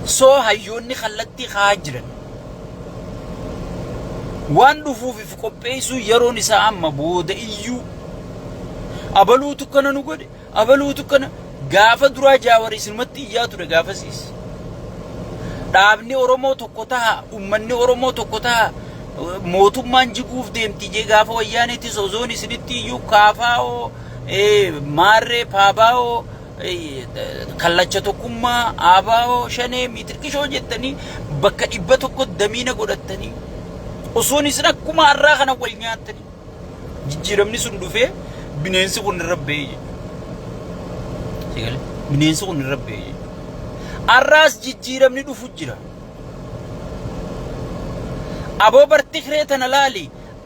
soo hayyoonni kallattii kaa jiran waan dhufuuf qopheessuu yeroon isaa amma booda iyyuu abaluutu kana nu godhe abaluutu kana gaafa duraa Jaawarii sinumatti iyyaa ture gaafasiis dhaabni Oromoo tokko ta'a ummanni Oromoo tokko ta'a mootummaan jiguuf deemti jee gaafa wayyaaneetti sozoon isinitti iyyuu kaafaa'oo maarree paabaa'oo kallacha tokkummaa aabaa'oo shanee miitirqishoo jettanii bakka 100 damiina godhattanii osoon isin akkuma har'aa kana wal nyaattanii jijjiiramni sun dhufee bineensi kun irra beeyye bineensi kun irra beeyye har'aas jijjiiramni dhufu jira aboo bartikree tana laali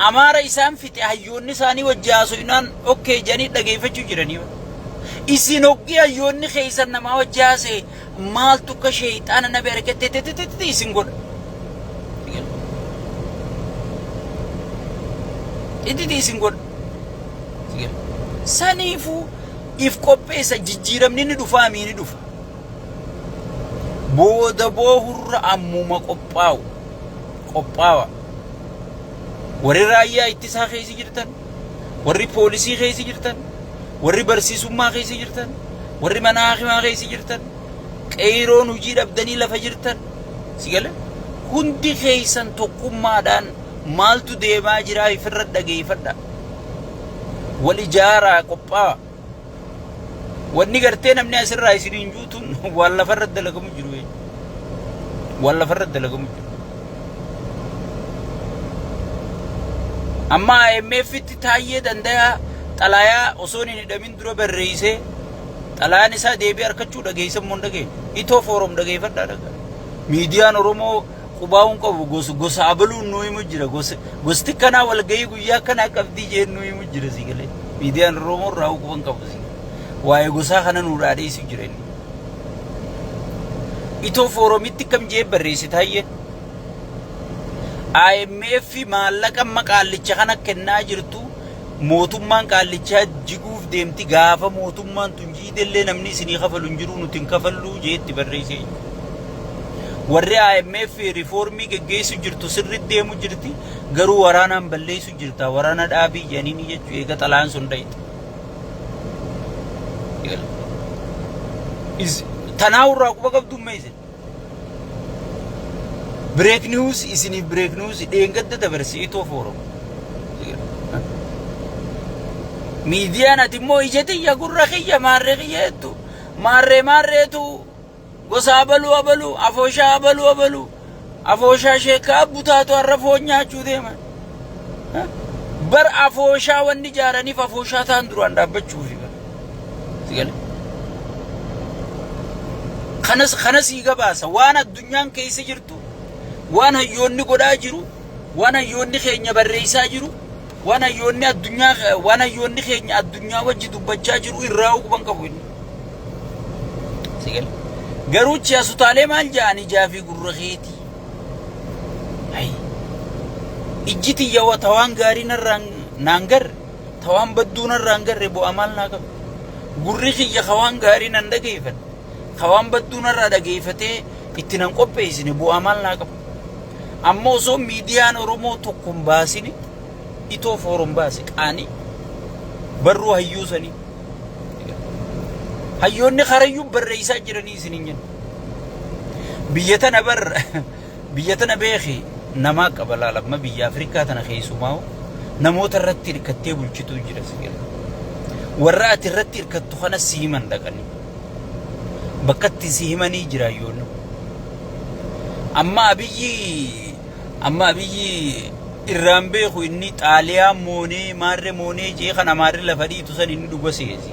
amaara isaan fite hayyoonni isaanii wajjaasoinaan okkee janii dhageeffachuu jiranii isin hoggi hayyoonni keessan namaa wajjaase maaltu akka sheeyxaana na beereketteetti isin godha itti isin godha saniifuu if qopheessa jijjiiramni ni dhufa amiini dhufa booda boohurra ammuma qophaawa warri raayyaa ittisaa keessa jirtan warri poolisii keessa jirtan warri barsiisummaa keessa jirtan warri mana haakimaa keessa jirtan qeeroon hojii dhabdanii lafa jirtan sigale hundi keessan tokkummaadhaan maaltu deemaa jira ifirra dhageeffadha wal ijaaraa qophaawa wanni gartee namni asirraa isiniin juutun waan lafarra dalagamu jiru waan lafarra dalagamu jiru amma IMF itti taayyee danda'a xalayaa osoon hin hidhamin dura barreessee xalayaan isaa deebii harkachuu dhageessan moo dhagee itoo foorum dhageeffadhaa dhagaa miidiyaan Oromoo qubaa'uun qabu gosa abaluun nuu himu jira gosti kanaa walgahii guyyaa kanaa qabdii jeen nuu himu jira si galee miidiyaan Oromoo irraa quban qabu si waa'ee gosaa kana nuu dhaadheessu jira inni itoo foorumitti kam jee barreesse taayyee IMF maallaqa maqaallicha kana kennaa jirtu mootummaan qaallichaa jiguuf deemti gaafa mootummaan tun jiidellee namni isinii kafalu hin jiru nuti hin kafalluu jeetti barreessee warri IMF rifoormii geggeessu jirtu sirriitti deemu jirti garuu waraanaan balleessu jirta waraana dhaabii jedhanii jechuu eega xalaan sun dhayite tanaawurraa quba qabdummeesse break news isiniif break news dheengadda dabarsee itoo foorum miidiyaan ati immoo ijatiyya gurra kiyya maarree kiyyeettu maarreetu gosa abaluu afooshaa afooshaa sheekaa butaatu har'a foon nyaachuu deeman bar afooshaa wanni ijaaraniif afooshaa ta'an duraan dhaabbachuufi sigale kanas hiiga baasa waan addunyaan keessa jirtu waan hayyoonni godhaa jiru waan hayyoonni keenya barreessaa jiru waan hayyoonni keenya addunyaa wajji dubbachaa jiru irraa quban qabu inni sigale garuu chiyaasutaalee maal ja'anii jaafii gurra keetii ijjiti yawa tawaan gaarii narraan naan garre tawaan badduu narraan garre bu'aa maal naa qabu gurri kiyya kawaan gaarii nan dhageeffan kawaan badduu narraa dhageeffatee itti nan qopheessine bu'aa maal naa qabu amma osoo miidiyaan Oromoo tokko hin baasine itoo foorum baase qaanii barruu hayyuu sanii hayyoonni karayyuu barreessaa jiranii isiniin jenna biyya tana beekee namaa qaba laalamma biyya Afrikaa tana keessumaa namoota irratti hirkattee bulchituu jira sigala warra ati irratti hirkattu kana siiman dhaqanii bakkatti siimanii jira hayyoonni amma abiyyi irraan beeku inni xaaliyaa moonee maarree moonee jee kana maarree lafa dhiitu san inni dhuga seesi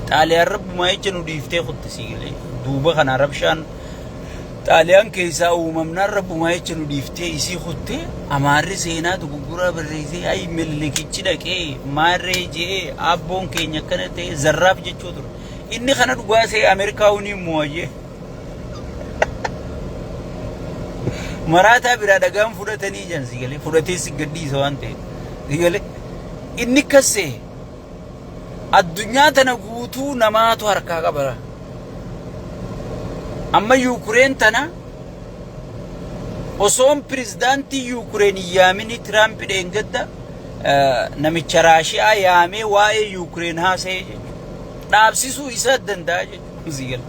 xaaliyaan rabbumaa jecha nu dhiiftee kutti siigalee duuba kana rabshaan xaaliyaan keessaa uumamnaan rabbumaa jecha nu dhiiftee isii kuttee amaarri seenaa dugugguraa barreessee ay millikichi dhaqee maarree jee abboon keenya akkana ta'e zarraaf jechuu ture inni kana dhugaa see Ameerikaa unii moo'ee maraata bira dhagaan fudhatanii jan sigale fudhatee si gadhiisa waan ta'e sigale inni kasse addunyaa tana guutuu namaatu harkaa qabara amma Ukraine tana osoon pirezidaantii Ukraine yaamini Trump dheengadda namicha Raashiyaa yaamee waa'ee Ukraine haasa'ee dhaabsisuu isa danda'a jechuudha.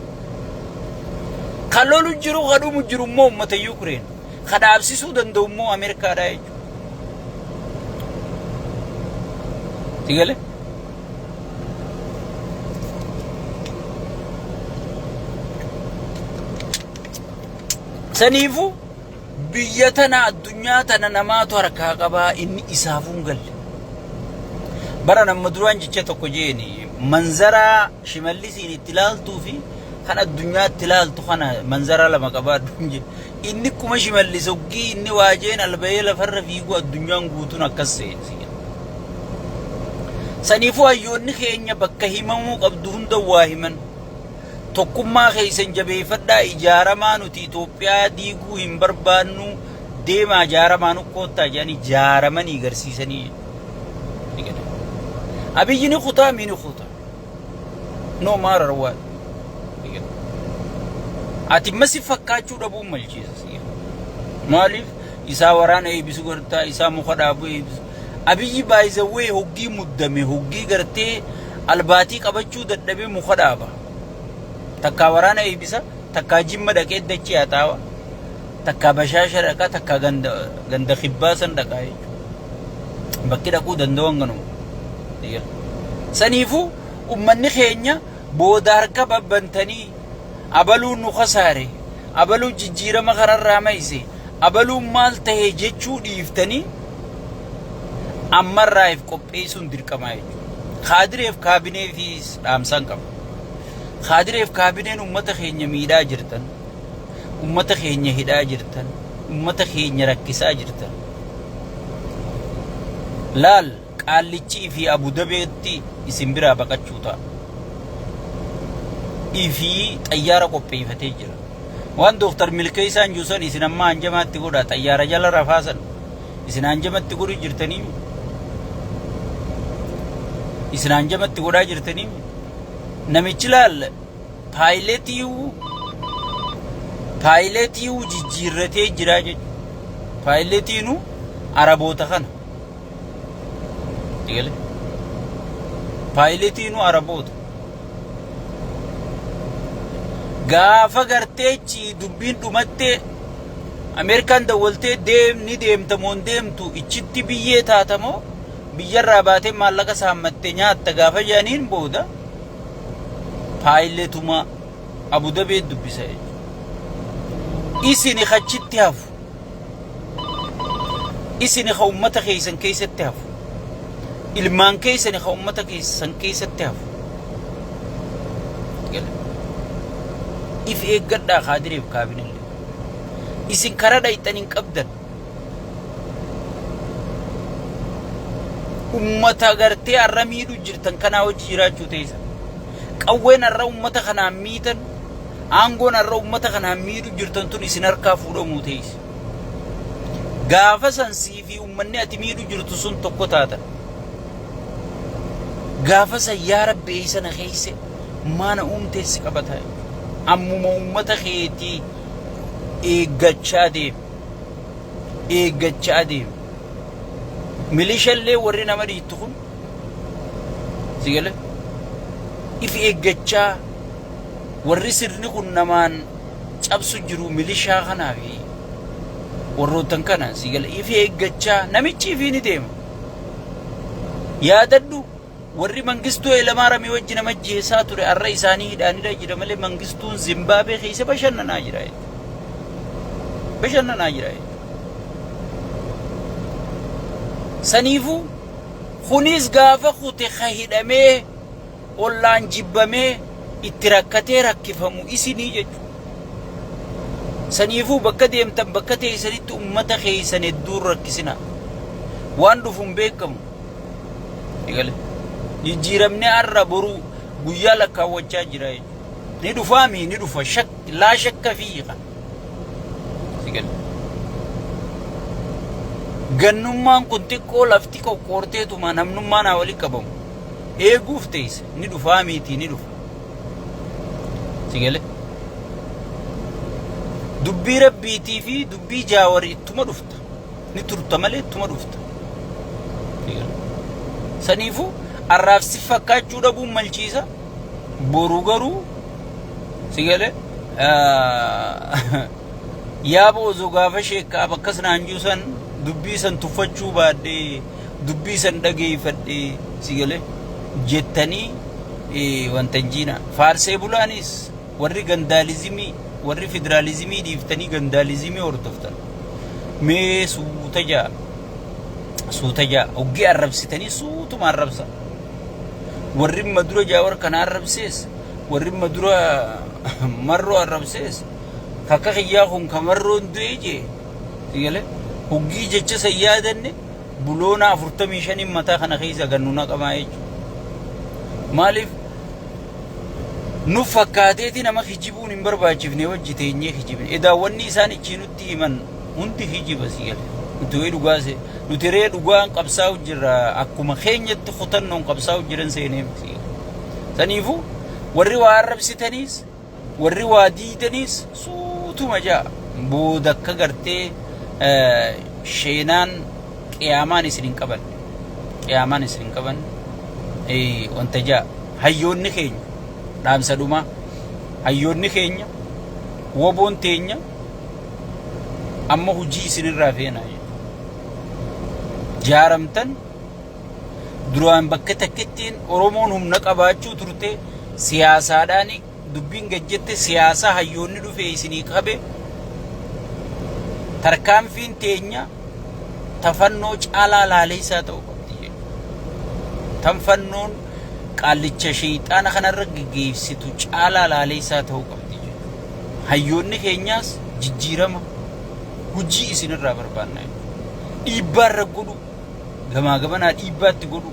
Kalolu jiru kadhumu jiru immoo uummata Ukraine kadhaabsisuu danda'u immoo Ameerikaadha jechuudha. Sigale saniifu biyya tana addunyaa tana namaatu harkaa qabaa inni isaafuun galle. Bara nama duraan jecha tokko jeeni manzara Shimallisiin itti ilaaltuu fi kan addunyaa itti ilaaltu kana manzara lama qabaadhu jedhe. Inni kuma Shimallis hoggii inni waajeen albayee lafarra fiiguu addunyaan guutuun akkas ta'e. Saniifu hayyoonni keenya bakka himamuu qabdu hunda waa himan. Tokkummaa keessan jabeeffadhaa ijaaramaa nuti Itoophiyaa diiguu hin barbaannu deemaa ijaaramaa nu koottaa jedhanii ijaaramanii agarsiisanii. Abiyyi ni kutaa mii ni kutaa. No matter what. Ati masi fakkaachuu dhabuun malchiisa. Maaliif isaa waraana eebisu gartaa isaa muka dhaabuu eebisu. Abiyyi baay'izawwee hoggii muddame hoggii gartee albaatii qabachuu dadhabee muka dhaaba. Takka waraana eebisa takka jimma dhaqee dachee haataawa takka bashaasha dhaqa takka ganda khibbaasan dhaqaa jechuudha. Bakki dhaquu danda'u ganuma. Saniifu ummanni keenya booda harka babbantanii abaluun nu khasaare abaluun jijjiirama kanarraa mayse abaluun maal ta'e jechuu dhiiftanii ammarraaf qopheessuun dirqamaa jechuudha. Kaadireef kaabineefis dhaamsaan qaba. Kaadireef kaabineen ummata keenya miidhaa jirtan, ummata keenya hidhaa jirtan, ummata keenya rakkisaa jirtan. Laal qaallichii fi Abu Dabeetti isin biraa baqachuu ta'a. Ifi xayyaara qopheeffatee jira. Waan Dooktar Milkee isaan juusan isin amma hanjamaatti godha xayyaara jala rafaasan isin hanjamatti godhu jirtanii isin hanjamatti godhaa jirtanii namichi laal paayileetii jijjiirratee jira jechuudha. Paayileetiinu Araboota kana. Digale. Paayileetiinu Araboota. Gaafa garteechi dubbiin dhumattee Ameerikaan dawwaltee deemni deemtamoon deemtu ichitti biyyee taatamoo biyyarraa baatee maallaqa saammattee nyaatta gaafa jedhaniin booda paayileetuma Abu Dabee dubbisa jechuudha. Isini achitti hafu. Isini ka ummata keessan keessatti hafu. Ilmaan keessani ka ummata keessan keessatti hafu. If eeggadhaa kaadireef kaabinellee. Isin karaa dhayxan hin qabdan. Ummata gartee har'a miidhu jirtan kanaa hojii jiraachuu teessa. Qawween har'a ummata kanaan miitan, aangoon har'a ummata kanaan miidhu jirtan tun isin harkaa fuudhamuu teessa. Gaafa sansii fi ummanni ati miidhu jirtu sun tokko taatan. Gaafa san yaa Rabbi eeysana keeyse maana uumteessi qabataa. Ammuma ummata keetii eeggachaa deem. Milishallee warri nama dhiittu kun sigale if eeggachaa warri sirni kun namaan cabsu jiru milishaa kanaa fi warrootan kana sigale if eeggachaa namichi fi ni deema. Yaadadhu warri Mangistuu Hayilamaariyaam wajji nama jeesaa ture har'a isaanii hidhaanidha jira malee Mangistuun Zimbaabuwee keessa bashannanaa jira. Saniifu kunis gaafa kute hidhamee ollaan jibbamee itti rakkatee rakkifamu isinii jechuudha. Saniifu bakka deemtan bakka teessanitti ummata keessan hedduun rakkisina. Waan dhufuun beekamu. Jijjiiramni har'a boru guyyaa lakkaawwachaa jira jechuudha. Ni dhufaami ni dhufa laa shakka fiiqa. Gannummaan kun xiqqoo lafti qoqqoorteetuma namnummaan haa walitti qabamu. Eeguuf teessa ni dhufaa miti ni dhufa. Sigale. dubbii rabbiitii fi dubbii jaawarii ittuma dhufta ni turta malee ittuma dhufta saniifu arraabsi fakkaachuu dhabuun malchiisa boru garuu sigale yaaba osoo gaafa sheekkaa bakkas naanjuu san dubbii san tuffachuu baadhee dubbii san dhageeffadhee sigale jettanii wanta injiina faarsee bulaanis warri gandaalizimii warri federaalizimii dhiiftanii gandaalizimii hordoftan mee suuta jaa oggii arrabsitanii suutuma arrabsa warri madura jaawar kana arrabsees warri madura marroo arrabsees kakka xiyyaa kun kamarroon du'ee jee sigale oggii jecha san yaadanne buloona 45 mataa kana keessa gannuuna qamaa jechuudha maaliif nu fakkaateeti nama hijibuun hin barbaachifne wajji teenyee hijibne edaawwanni isaan ichiinutti himan hundi hijiba sigale nuti dhugaase nuti ree dhugaan qabsaa'u jirra akkuma keenyatti kutannoon qabsaa'u jiran seenee saniifu warri waa arrabsitaniis warri waa diidaniis suutuma jaa booda akka gartee sheenaan qiyaamaan isin hin qaban wanta jaa hayyoonni keenya dhaamsa dhumaa hayyoonni keenya woboon teenya amma hujii isinirraa feenaa jaaramtan duraan bakka takkittiin oromoon humna qabaachuu turte siyaasaadhaan dubbiin gajjette siyaasaa hayyoonni dhufe isinii qabe tarkaanfiin teenya tafannoo caalaa laaleessaa ta'uu qabdi tanfannoon qaallicha shayxaana kanarra geggeessitu caalaa laaleessaa ta'uu qabdi hayyoonni keenyaas jijjiirama hujii isinirraa barbaannaa dhiibbaarra godhu gamaa gamanaa dhiibbaatti godhu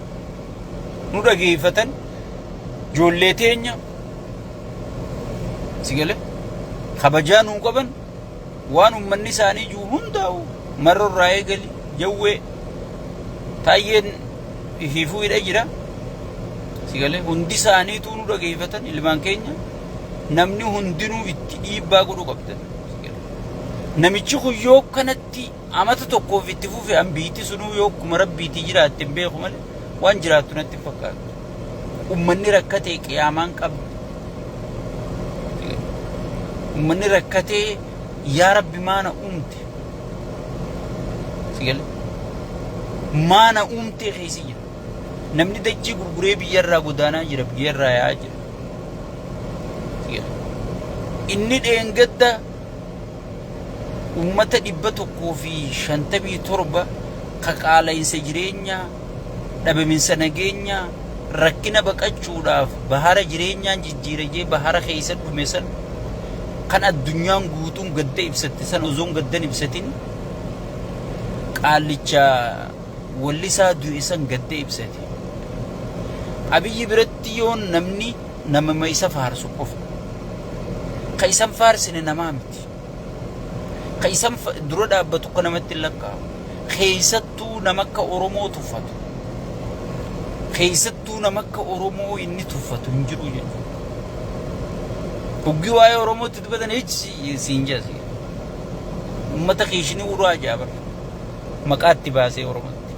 nu dhageeffatan ijoollee teenya sigale kabajaa nuu qaban waan ummanni isaanii juu hundaa'u marrorraa eegali jawwee taayyeen ifiifuu hidha jira sigale hundi isaaniituu nu dhageeffatan ilmaan keenya namni hundinuu itti dhiibbaa godhu qabdan namichi kun yoo kanatti amata tokkoof itti fufe ambiitti sunuu yoo kuma rabbiitii jiraatte hin beeku malee waan jiraattu natti fakkaatu ummanni rakkatee qiyaamaan qabdi ummanni rakkatee yaa rabbi maana uumte sigale maana uumte keessa jira namni dachii gurguree biyyarraa godaanaa jira biyyarraa yaa'aa jira sigale inni dheengadda ummata 157 kaqaala'insa jireenyaa dhabaminsa nageenyaa rakkina baqachuudhaaf bahara jireenyaan jijjiirajee bahara keessa dhume san kan addunyaan guutuun gadda ibsatte san ozoon gaddan ibsatin qaallicha wallisaa du'e san gadda ibsate abiyyi biratti yoon namni nama isa faarsu qofa ka isan faarsine namaa miti ka isan dura dhaabbatu kan namatti lakkaa'u keessattuu nama akka Oromoo tuffatu keessattuu nama akka Oromoo inni tuffatu hin jiru jechuudha hoggi waa'ee Oromootti dubbatan echi siin jaasi ummata keeshinii uraa jaabar maqaatti baasee Oromootti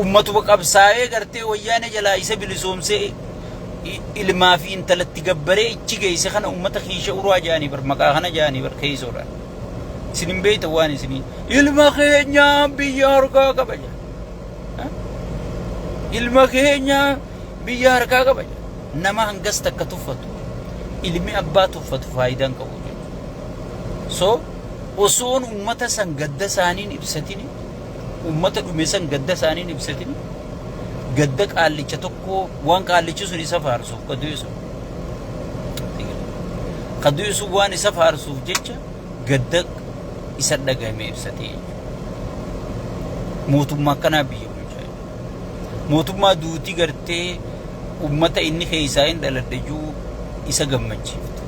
ummatuma qabsaa'ee gartee wayyaana jalaa isa bilisoomsee ilmaa fi intalatti gabbaree ichi geesse kana ummata keesha uraa jaanii bar maqaa kana jaanii bar keeysoodhaan sinin beeyta waan isinii ilma keenya biyya harkaa kabaja ilma keenya biyya harkaa kabaja nama hangas takka tuffatu ilmi abbaa tuffatu faayidaan qabu so osoon ummata san gadda isaaniin ibsatini ummata dhume san gadda isaaniin ibsatini gadda qaallicha tokko waan qaallichi sun isa faarsuuf qaduusu waan isa faarsuuf jecha gadda isa dhagahame ibsatee mootummaa kanaa biyya bulchaa mootummaa duutii gartee ummata inni keessaa hin dhaladhajuu isa gammachiiftu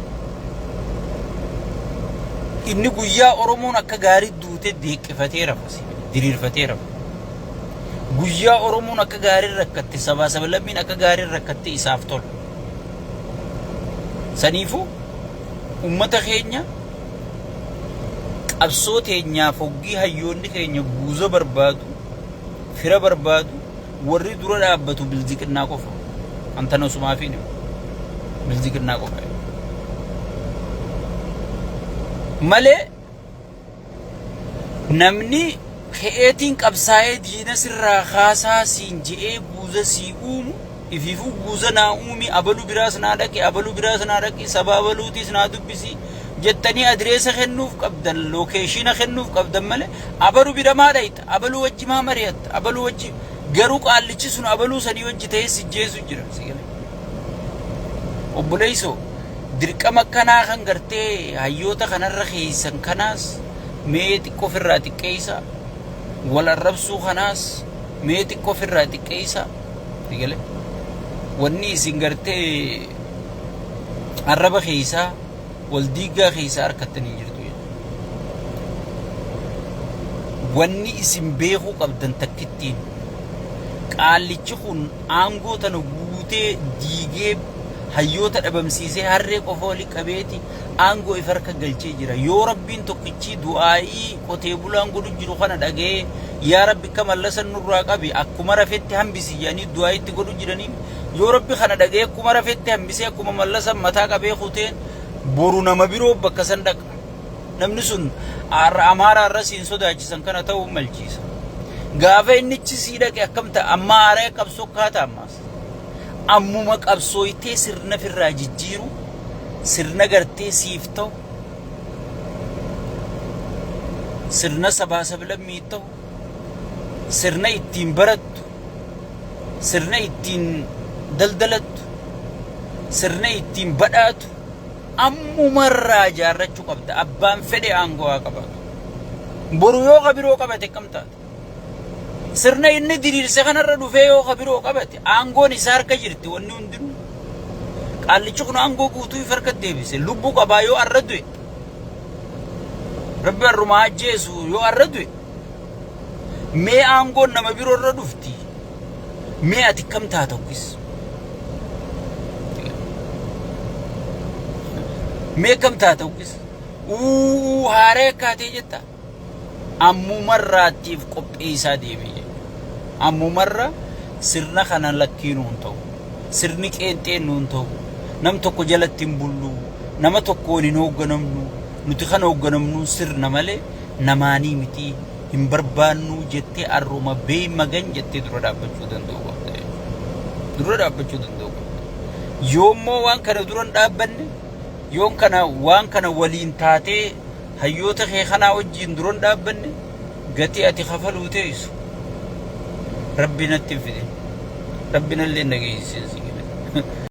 inni guyyaa Oromoon akka gaarii duute deeqqifatee rafasi diriirfatee rafa guyyaa Oromoon akka gaarii rakkatte sabaa sablammiin akka gaarii rakkatte isaaf tolu saniifu ummata keenya qabsoo teenyaaf hoggii hayyoonni keenya guuza barbaadu fira barbaadu warri dura dhaabbatu bilziqinnaa qofa antana sumaafiin bilziqinnaa qofa malee namni keetiin qabsaa'ee diina sirraa khaasaa siin je'ee guuza sii uumu ifiifuu guuza naa uumi abalu biraas naa dhaqi abalu biraas naa dhaqi sabaabaluutis naa dubbisi jettanii adreesa kennuuf qabdan lokeeshina kennuuf qabdan malee abalu bira maa dhayta abalu wajji maa mari'atta abalu wajji garuu qaallichi sun abaluu sanii wajji ta'ee sijjeesu jira sigale obboleeyso dirqama kanaa kan gartee hayyoota kanarra keessan kanaas mee xiqqoo ofirraa xiqqeessa wal arrabsuu kanaas mee xiqqoo ofirraa xiqqeessa sigale wanni isin gartee arraba keessaa wal diigaa keessaa harkattanii jirtu wanni isin beekuu qabdan takkittiin qaallichi kun aangoo tana guutee diigee hayyoota dhabamsiisee harree qofa walii qabeeti aangoo if harka galchee jira yoo rabbiin tokkichi du'aa'ii qotee bulaan godhu jiru kana dhagee yaa rabbi kamallasan nurraa qabi akkuma rafetti hambisi jedhanii du'aa'itti godhu jiranii yoo rabbi kana dhagee akkuma rafetti hambisee akkuma mallasan mataa qabee kuteen boru nama biroo bakka san dhaqa namni sun amaara irra siin sodaachisan kana ta'uu malchiisa gaafa innichi sii dhaqe akkam ta'a amma aaree qabsoo kaata ammaas ammuma qabsooytee sirna firraa jijjiiru sirna gartee siif ta'u sirna sabaa sablammii ta'u sirna ittiin barattu sirna ittiin daldalattu sirna ittiin badhaatu ammumarraa jaarrachuu qabda abbaan fedhe aangoo haa qabaatu boru yoo qabiroo qabate kam taate sirna inni diriirse kanarra dhufee yoo qabiroo qabate aangoon isaa harka jirti wanni hundinuu qaallichi kun aangoo guutuu if harka deebise lubbuu qabaa yoo arra du'e rabbi arrumaa ajjeesu yoo arra du'e mee aangoon nama biroo irra dhufti mee ati kam taata uffis mee kam taata uffis haaree akkaatee jetta ammumarraatiif qopheessaa deeme ammumarra sirna kana lakkiinuun ta'u sirni qeenxeen nuun ta'u nam tokko jalatti hin bullu nama tokkoon hin hoogganamnu nuti kan hoogganamnu sirna malee namaanii miti hin barbaannu jettee arruma bee magan jettee dura dhaabbachuu danda'u qabda dura dhaabbachuu danda'u qabda yoommoo waan kana dura hin dhaabbanne yoon kana waan kana waliin taatee hayyoota kee kanaa wajjiin dura hin dhaabbanne gatii ati kafaluu teessu ربنا التفدي ربنا اللي نجيس